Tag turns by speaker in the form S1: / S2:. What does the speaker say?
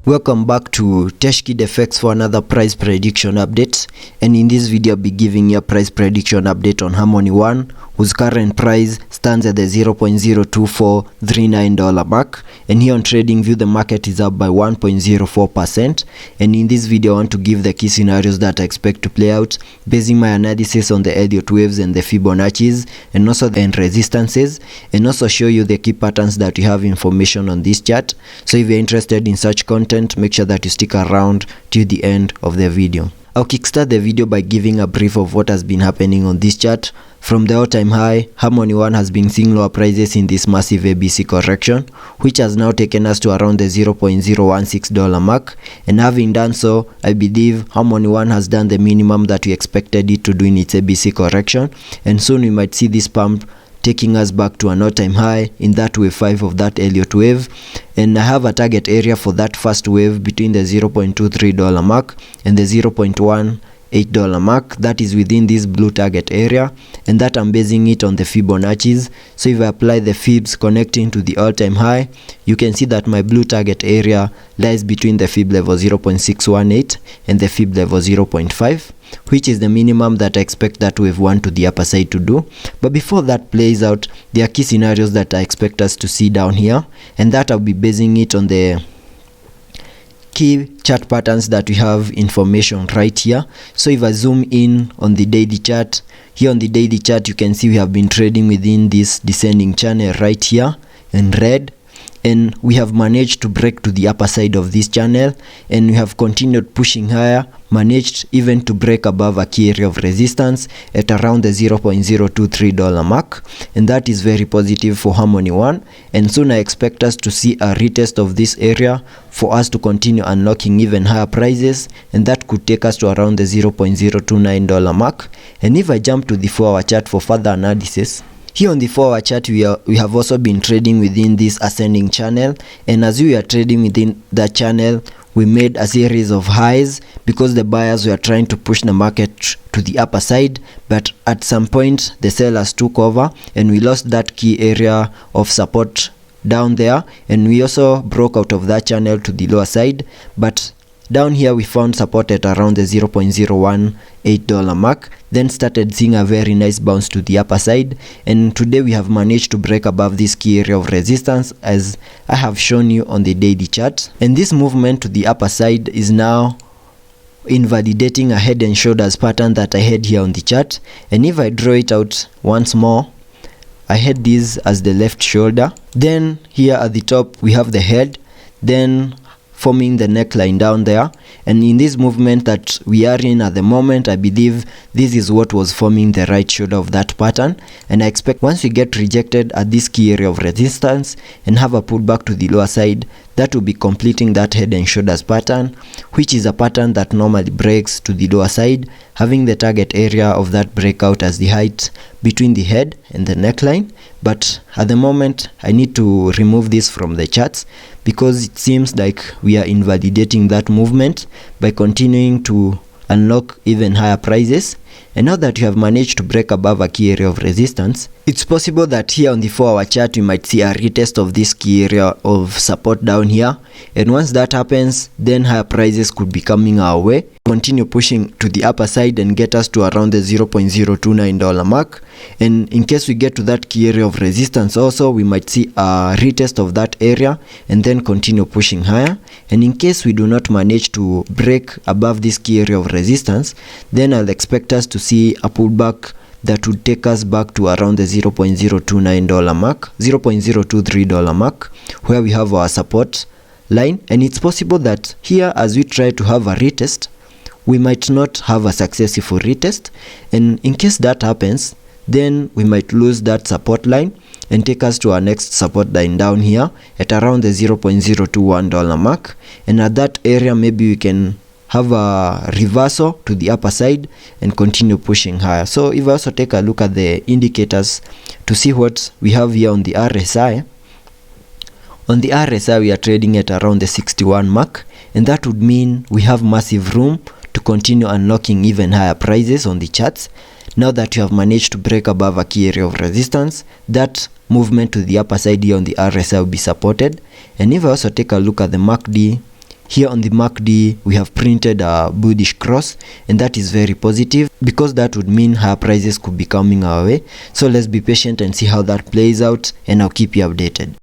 S1: Welcome back to Teshkid FX for another price prediction update, and in this video I'll be giving you a price prediction update on Harmony One, whose current price stands at the $0.02439 mark, and here on TradingView the market is up by 1.04%. And in this video I want to give the key scenarios that I expect to play out, basing my analysis on the Elliot waves and the Fibonacci's, and also the resistances, and also show you the key patterns that you have information on this chart. So if you're interested in such content, make sure that you stick around till the end of the video. I'll kickstart the video by giving a brief of what has been happening on this chart. From the all-time high, Harmony One has been seeing lower prices in this massive ABC correction, which has now taken us to around the $0.016 mark, and having done so, I believe Harmony One has done the minimum that we expected it to do in its ABC correction, and soon we might see this pump taking us back to an all-time high in that wave 5 of that Elliot wave. And I have a target area for that first wave between the $0.23 mark and the $0.18 mark. That is within this blue target area, and that I'm basing it on the Fibonacci's. So if I apply the Fibs connecting to the all-time high, you can see that my blue target area lies between the Fib level 0.618 and the Fib level 0.5, which is the minimum that I expect that wave 1 to the upper side to do. But before that plays out, there are key scenarios that I expect us to see down here, and that I'll be basing it on the key chart patterns that we have information right here. So if I zoom in on the daily chart, here on the daily chart you can see we have been trading within this descending channel right here in red, and we have managed to break to the upper side of this channel, and we have continued pushing higher, managed even to break above a key area of resistance at around the $0.023 mark, and that is very positive for Harmony One. And soon I expect us to see a retest of this area for us to continue unlocking even higher prices, and that could take us to around the $0.029 mark. And if I jump to the 4-hour chart for further analysis, here on the 4-hour chart we have also been trading within this ascending channel, and as we are trading within that channel, we made a series of highs because the buyers were trying to push the market to the upper side, but at some point the sellers took over and we lost that key area of support down there, and we also broke out of that channel to the lower side. But down here we found support at around the $0.018 mark, then started seeing a very nice bounce to the upper side, and today we have managed to break above this key area of resistance as I have shown you on the daily chart. And this movement to the upper side is now invalidating a head and shoulders pattern that I had here on the chart. And if I draw it out once more, I had this as the left shoulder, then here at the top we have the head, then forming the neckline down there. And in this movement that we are in at the moment, I believe this is what was forming the right shoulder of that pattern, and I expect once we get rejected at this key area of resistance and have a pullback to the lower side, that will be completing that head and shoulders pattern, which is a pattern that normally breaks to the lower side, having the target area of that breakout as the height between the head and the neckline. But at the moment I need to remove this from the charts because it seems like we are invalidating that movement by continuing to unlock even higher prices. And now that you have managed to break above a key area of resistance, it's possible that here on the 4-hour chart we might see a retest of this key area of support down here, and once that happens, then higher prices could be coming our way, continue pushing to the upper side and get us to around the $0.029 mark. And in case we get to that key area of resistance also, we might see a retest of that area and then continue pushing higher. And in case we do not manage to break above this key area of resistance, then I'll expect us to see a pullback that would take us back to around the $0.029 mark, $0.023 mark, where we have our support line. And it's possible that here, as we try to have a retest, we might not have a successful retest, and in case that happens, then we might lose that support line and take us to our next support line down here at around the $0.021 mark. And at that area maybe we can have a reversal to the upper side and continue pushing higher. So if I also take a look at the indicators to see what we have here on the RSI, on the RSI we are trading at around the 61 mark, and that would mean we have massive room to continue unlocking even higher prices on the charts. Now that you have managed to break above a key area of resistance, that movement to the upper side here on the RSI will be supported. And if I also take a look at the MACD Here on the MACD, we have printed a bullish cross, and that is very positive because that would mean higher prices could be coming our way. So let's be patient and see how that plays out, and I'll keep you updated.